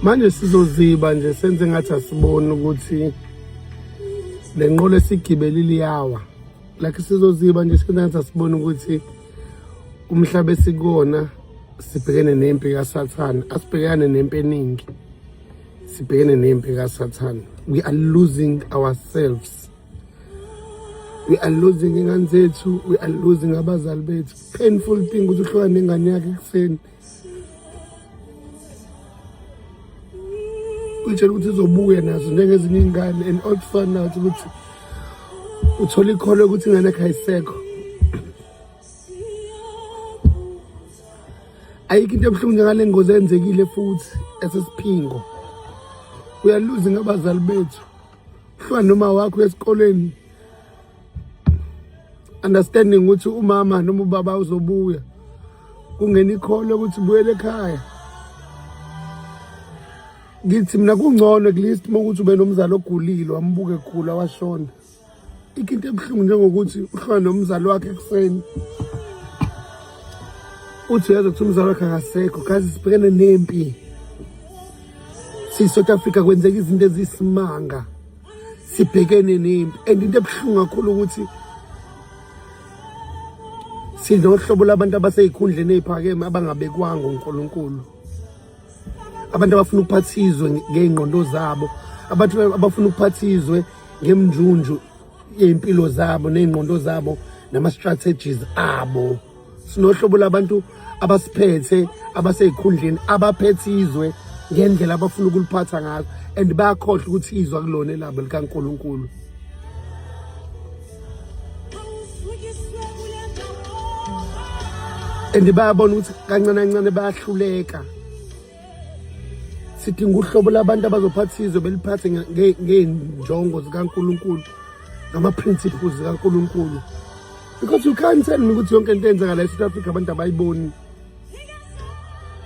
Manje sizoziba nje senze ngathi asibone ukuthi le nqolo esigibelile iyawa. Like sizoziba nje senze ngathi asibone ukuthi umhlaba esikuwona sibhekene nempi kaSathane, asibhekane nempi eningi. Sibhekene nempi kaSathane. We are losing ourselves. We are losing ingane zethu, we are losing abazali bethu. Painful thing ukuthi uhlukane nengane yakhe ekuseni. Utshela ukuthi uzobuya nazo njengezinye ingane and all fun now ukuthi uthola ikholo ukuthi ingane yakhe ayisekho. Ayikho into ebuhlungu njengale ngozi enzekile futhi esesiphingo. We are losing abazali bethu. Uhlukane noma wakho esikoleni. Understanding ukuthi umama noma ubaba uzobuya. Kungena ikholo ukuthi buyele ekhaya. Ngithi mina kungcono at least ukuthi ube nomzali ogulile wambuke egula washona. Ikinto ebuhlungu njengokuthi uhlala nomzali wakhe ekuseni. Uthi yazi ukuthi umzali wakhe akasekho kazi sibhekene nempi. South Africa kwenzeka izinto ezisimanga. Sibhekene nempi and into ebuhlungu kakhulu ukuthi sinohlobo labantu abaseyikhundleni eziphakeme abangabekwanga uNkulunkulu. Abantu abafuna ukuphathizwe ngeingqondo zabo, abantu abafuna ukuphathizwe ngemnjunju yempilo zabo neingqondo zabo nama strategies abo. Sinohlobo labantu abasiphethe abaseyikhundleni abaphethizwe ngendlela abafuna ukuliphatha ngazo and bayakhohlwa ukuthi izwa kulona elabo likaNkulunkulu. And bayabona ukuthi kancane kancane bayahluleka. Sidinga uhlobo labantu abazophathizwe beliphathe ngeenjongo zikaNkulunkulu ngama principles zikaNkulunkulu. Because you can't tell me ukuthi yonke into eyenzeka la eSouth Africa abantu abayiboni.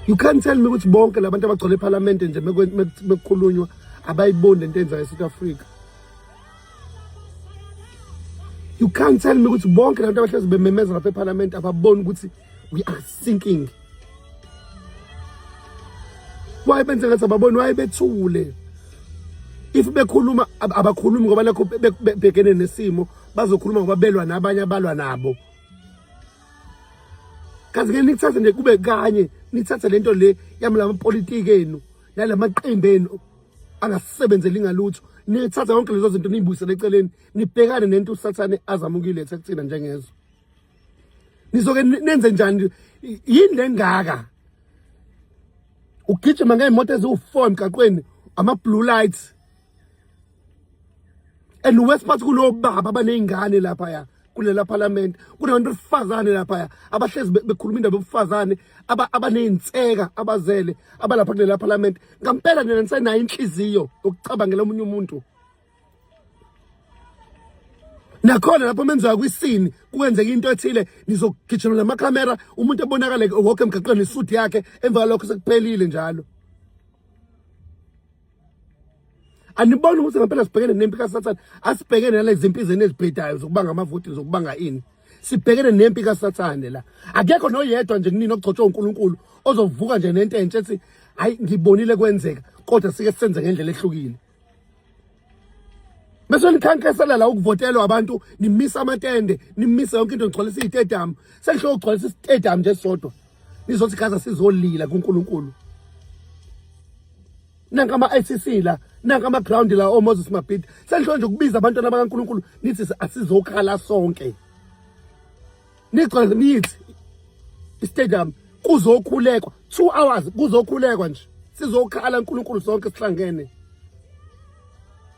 You can't tell me ukuthi bonke labantu abagcwele eParliament nje bekukhulunywa abayiboni into eyenzeka eSouth Africa. You can't tell me ukuthi bonke labantu abahlezi bememeza lapha eParliament ababoni ukuthi we are sinking. Why benze ngathi ababoni why bethule? If bekhuluma abakhulumi ngoba lakho bebhekene nesimo bazokhuluma ngoba belwa nabanye abalwa nabo. Kazi ke nithathe nje kube kanye nithathe lento le yamla politiki enu nalamaqembu enu angasebenzeli ngalutho nithatha yonke lezo zinto niyibuyisele eceleni nibhekane nento uSathane azamukile ekuthina njengezo. Nizoke nenze njani yini lengaka? Ugijima ngeemoto eziwu4 emgaqweni ama blue lights. And wesiphathi kulo baba abanezingane lapha ya kulela parliament kunabantu besifazane lapha ya abahlezi bekhuluma indaba yobufazane abanezinseka abazele abalapha kulela parliament. Ngampela nina nisenayo inhliziyo yokucabangela omunye umuntu. Nakhona lapho menziwa kwisini kuwenzeka into ethile nizogijima lamakhamera umuntu ebonakala wonke emgaqweni isuthi yakhe emva lokho sekuphelile njalo. Anibona ukuthi ngempela sibhekene nempi kaSathane, asibhekene nalezi zimpizeni ezibhedayo zokubanga amavoti zokubanga ini. Sibhekene nempi kaSathane la. Akekho noyedwa nje kunini okugcotshwa uNkulunkulu ozovuka nje nento entshe ethi hayi ngibonile kwenzeka kodwa sike senze ngendlela ehlukile. Bese nikhankasela la ukuvotelwa abantu nimisa amatende nimisa yonke into ngigcwalisa izitedium sekuhlo ukugcwalisa isitedium nje sodwa nizothi gaza sizolila kuNkulunkulu. Nanka ama-ICC la nanka ama-ground la oMoses Mabhida sekuhlo nje ukubiza abantwana bakaNkulunkulu nithi asizokhala sonke nigcwalisa nithi istadium kuzokhulekwa 2 hours kuzokhulekwa nje sizokhala uNkulunkulu sonke sihlangene.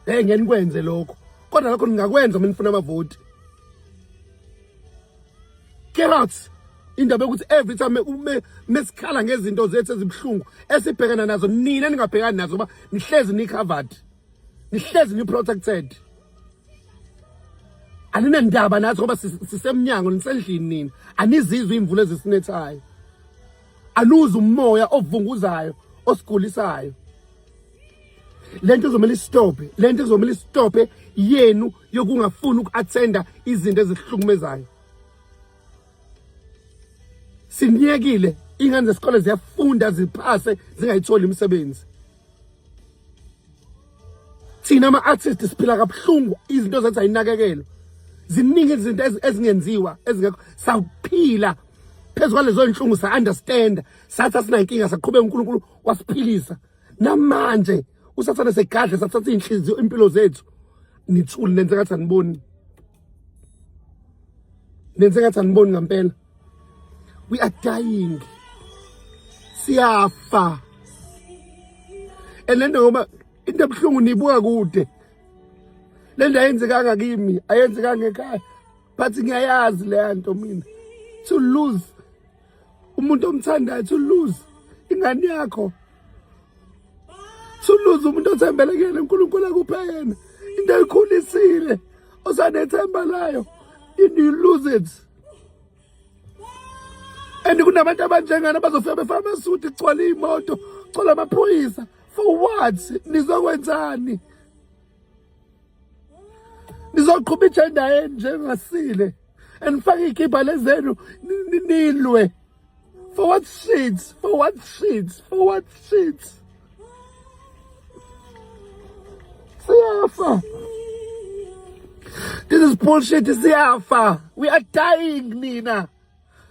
Ngeke nikwenze lokho kodwa lokho ningakwenza uma nifuna amavoti. Get indaba ukuthi every time mesikhala ngezinto zethu ezibhlungu esibhekana nazo nina ningabhekani nazo ba nihlezi ni covered nihlezi ni protected. Anina ndaba nathi ngoba sisemnyango nisendlini nini anizizwe imvula ezisinethayo. Aluza umoya ovunguzayo osigulisayo. Lento izomela istope, lento izomela istope yenu yokungafuna ukuattenda izinto ezihlukumezayo. Siniyekile ingane zesikole ziyafunda ziphase zingayitholi imisebenzi. Thina ama-artist siphila kabuhlungu izinto zethu ayinakekelo. Ziningi izinto ezingenziwa ezingekho sawuphila phezu kwalezo inhlungu sa-understanda sathi asinankinga saqhubeka uNkulunkulu wasiphilisa. Namanje usathane segadle sathatha inhliziyo impilo zethu. Nithule nenze ngathi aniboni. Nenze ngathi aniboni ngempela. We are dying. Siyafa. Elendo ngoba into ebuhlungu nibuka kude. Lento ayenzekanga kimi, ayenzekanga ekhaya. But ngiyayazi le nto mina. To lose umuntu omthandayo, to lose ingane yakho. To lose umuntu othembele kuyena uNkulunkulu akuphe yena. Into ayikhulisile osanethemba layo. You lose it. And kunabantu abanjengana bazofika befaka amasuti kugcwala imoto, kugcwala amaphoyisa. For what? Nizokwenzani? Nizoqhubha ijenda yenu njengasile. And fake ikhipha lezenu nilwe. For what shit? For what shit? For what shit? Siyafa. This is bullshit. Siyafa. We are dying, Nina.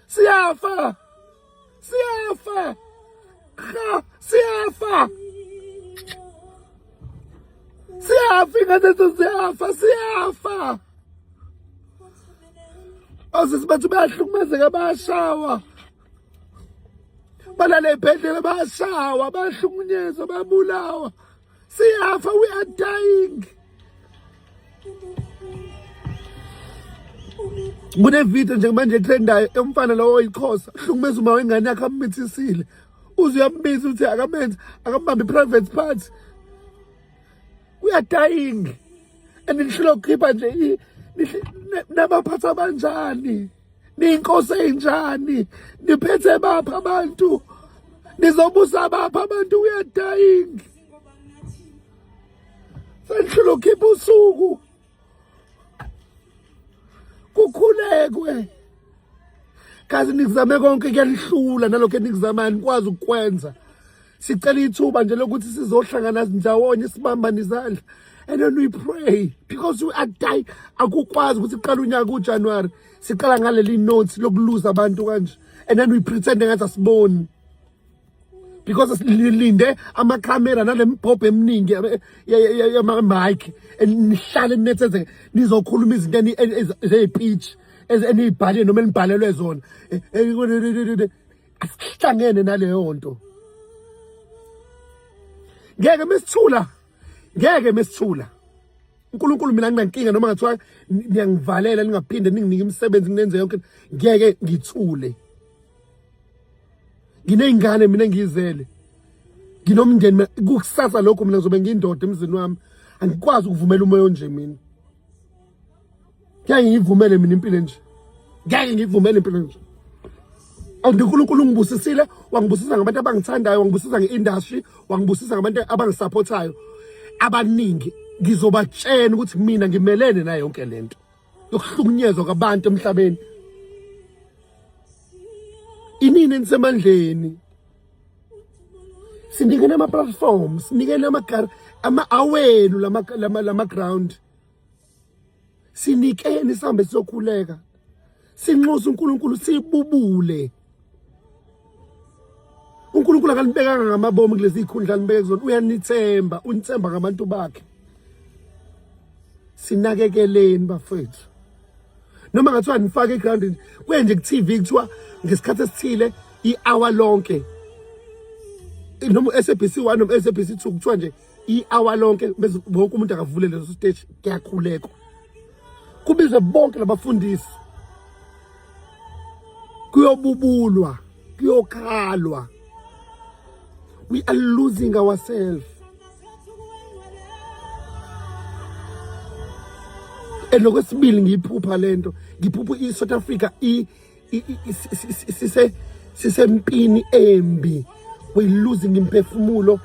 Siyafa. Siyafa. Siyafa. Siyafa. Ingazethu siyafa. Siyafa. Osisi bethu bayahlukumezeka bayashawa. Balale ebhedlela bayashawa, bayahlukunyezwa, bayabulawa. Siyafa. We are dying. Kunevidiyo nje manje etrendayo emfana lo oyikhosa hlukumeza uma wengane yakhe ammithisile. Uze uyambiza uthi akamenze akambambe private parts. We are dying. And nishilo khipha nje nabaphatha banjani? Ninkosi enjani? Niphethe bapha abantu? Nizobusa bapha abantu? We are dying. Sanishilo khipha usuku. Kukhulekwe. Kazi nikuzame konke kuyalihlula nalokho enikuzamani nikwazi ukwenza. Sicela ithuba nje lokuthi sizohlangana ndawonye sibambane izandla. And then we pray because we are dying. Akukwazi ukuthi iqala unyaka uJanuary siqala ngaleli notes lokuluza abantu kanje. And then we pretend ngathi asiboni. Because silinde ama-camera nalemibhobho eminingi yama-mic nihlale ninethezeke nizokhuluma izinto ezeyipitch eniyibhale noma enibhalelwe zona. Asihlangene naleyo nto. Ngeke mesithula. uNkulunkulu mina nginankinga noma ngathiwa niyangivalela ningaphinde ninginike imisebenzi nginenze yonke. Ngeke ngithule. Ngineyingane mina ngizele. Nginomndeni kukusasa lokho mina ngizobe ngiyindoda emzini wami. Angikwazi ukuvumela umoya onje mina. Ngeke ngivumele mina impilo nje. Ngeke ngivumele impilo nje. uNkulunkulu ungibusisile, wangibusisa ngabantu abangithandayo, wangibusisa ngeindustry, wangibusisa ngabantu abangisupportayo abaningi. Ngizobatshena ukuthi mina ngimelene nayo yonke lento yokuhlukunyezwa kwabantu emhlabeni. Inini enisemandleni. Sinikene ama-platforms, sinikene ama-awelu lama-ground. Sinikene sihambe sizokhuleka. Sinxusa uNkulunkulu sibubule. uNkulunkulu akanibekanga ngamabomu kulezi ikhundla anibeke kuzona. Uyanithemba, unithemba ngabantu bakhe. Sinakekeleni bafethu. Noma ngathiwa nifake eground kwenje ku-TV kuthiwa ngesikhathi esithile i-hour lonke. Noma SABC 1 noma SABC 2 kuthiwa nje i-hour lonke bese wonke umuntu akavule leso stage kuyakhulekwa. Kubizwe bonke labafundisi. Kuyobubulwa, kuyokhalwa. We are losing ourselves. Lokwesibili ngiyiphupha lento, ngiphupha iSouth Africa sisempini embi. We losing imphefumulo.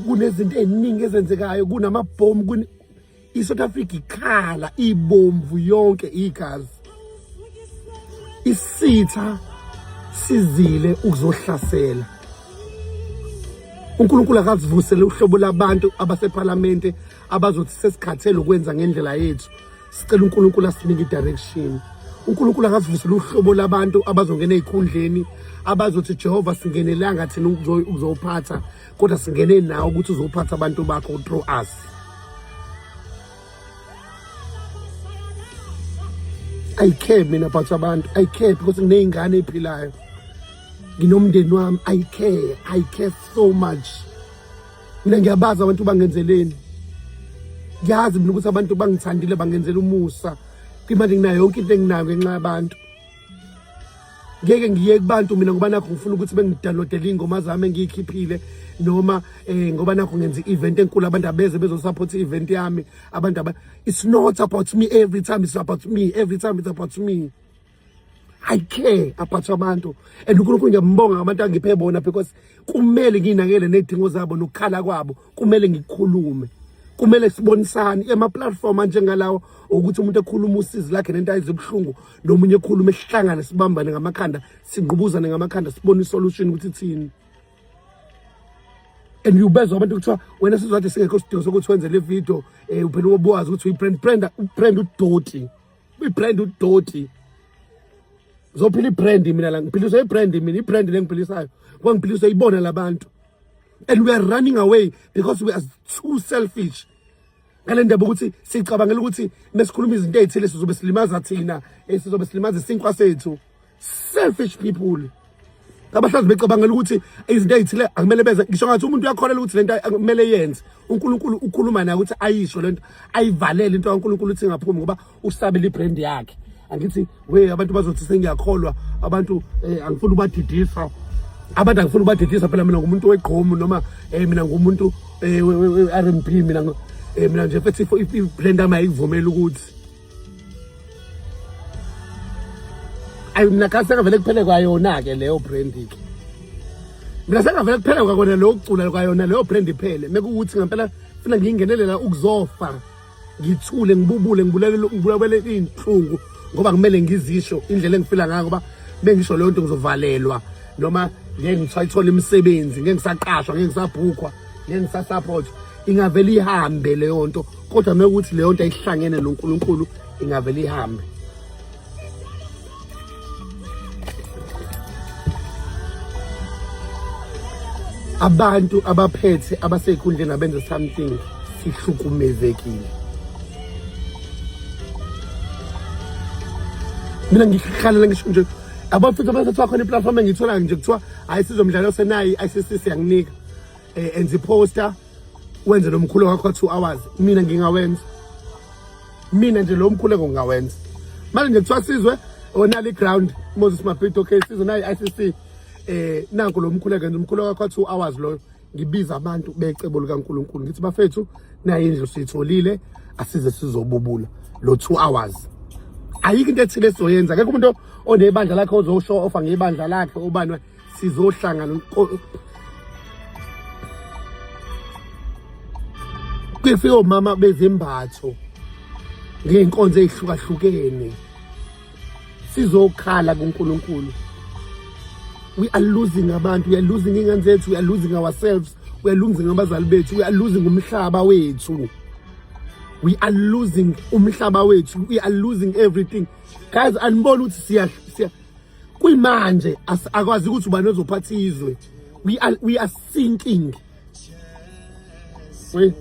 Kunezinto eziningi ezenzekayo, kunamabhomu, iSouth Africa ikhala, ibomvu yonke igazi. Isitha sizile ukuzohlasela. uNkulunkulu akazivusele uhlobo labantu abaseParliament abazothi sesikhathele ukwenza ngendlela yethu. Sicela uNkulunkulu asinike direction. uNkulunkulu akazivusele uhlobo labantu abazongena ezikhundleni abazothi Jehova singenelanga thina ukuzophatha kodwa singene nawe ukuthi uzophatha abantu bakho through us. I care mina about abantu. I care because ngineyingane eziphilayo. Nginomndeni wami. I care so much. Mina ngiyabaza abantu bangenzeleni. Ngiyazi mina ukuthi abantu bangithandile bangenzela umusa. Imali nginayo yonke into enginayo ngenxa yabantu. Ngeke ngiye kubantu mina ngoba nakho ngifuna ukuthi bengidownloadele ingoma zami engiyikhiphile noma ngoba nakho ngenza event enkulu abantu abeze bezosupport event yami abantu it's not about me every time, it's about me every time, it's about me. I care about abantu and uNkulunkulu ngiyambonga abantu angiphe bona because kumele nginakele nezidingo zabo nokukhala kwabo, kumele ngikhulume, kumele sibonisane ema platform njengalawo ukuthi umuntu ekhuluma usizi lakhe nento ayizibhlungu nomunye ekhuluma esihlangane sibambane ngamakhanda sinqubuzane ngamakhanda sibone isolution ukuthi ithini. And ubezwa abantu kuthiwa wena sizothi singekho sidingo sokuthi wenze le video uphela ubuwazi ukuthi uyibrand udoti, uyibrand udoti. Zophila ibrand mina la ngiphilisa ibrand mina ibrand lengiphilisayo ngoba ngiphilisa ibona labantu. And we are running away because we are too selfish. Ngale ndaba ukuthi sicabangela ukuthi mesikhuluma izinto ezithile sizobe silimaza thina, sizobe silimaza isinkwa sethu. Selfish people. Abahlazi becabangela ukuthi izinto ezithile akumele beze. Ngisho ngathi umuntu uyakholela ukuthi lento akumele yenze. uNkulunkulu ukhuluma naye ukuthi ayisho lento, ayivalele into kaNkulunkulu ukuthi ingaphumi ngoba usabela ibrand yakhe. Angithi we abantu bazothi sengiyakholwa abantu angifuni ubadidisa. Abantu angifuni ubadidisa phela mina ngumuntu weqhomo noma mina ngumuntu we-R&B mina nje futhi ibrand yami ayivumela ukuthi mina kasengavele kuphele kwayona ke leyo brand ke. Mina sengavele kuphele kwakona lo kucula kwayona leyo brand iphele. Mekuthi ngempela funa ngingenelela ukuzofa. Ngithule ngibubule ngibulele inhlungu ngoba kumele ngizisho indlela engifila ngayo ngoba bengisho leyo nto ngizovalelwa noma ngeke ngithole imisebenzi, ngeke ngisaqashwa, ngeke ngisabhukwa, ngeke ngisasupport. Ingavele ihambe leyo nto kodwa mekuthi leyo nto ayihlangene noNkulunkulu ingavele ihambe. Abantu abaphethe abasekhundleni abenza something sihlukumezekile. Mina ngikhalela ngisho nje abafika basethu khona iplatform engithola nje kuthiwa hayi sizomdlalo senayi ICC siyanginika enza poster wenze lo mkhulo wakho 2 hours. Mina ngingawenza, mina nje lo mkhuleko ngingawenza. Manje nje kuthiwa sizwe onali ground Moses Mapito okay sizwe nayi ICC nanku lo mkhuleko enza umkhulo wakho 2 hours loyo. Ngibiza abantu becebo likaNkulunkulu ngithi bafethu nayi indlu sitholile asize sizobubula lo 2 hours. Ayikho into ethile sizoyenza, akekho umuntu onebandla lakhe ozoshow off ngebandla lakhe ubani sizohlangana kufika omama bezembatho ngeenkonzo ezihlukahlukene sizokhala kuNkulunkulu. We are losing abantu, we are losing ingane zethu, we are losing ourselves, we are losing abazali bethu, we are losing umhlaba wethu. We are losing umhlaba wethu, we are losing everything. Guys, anibona ukuthi siya kuyimanje akwazi ukuthi ubani ozophatha izwe. We are sinking. Wait,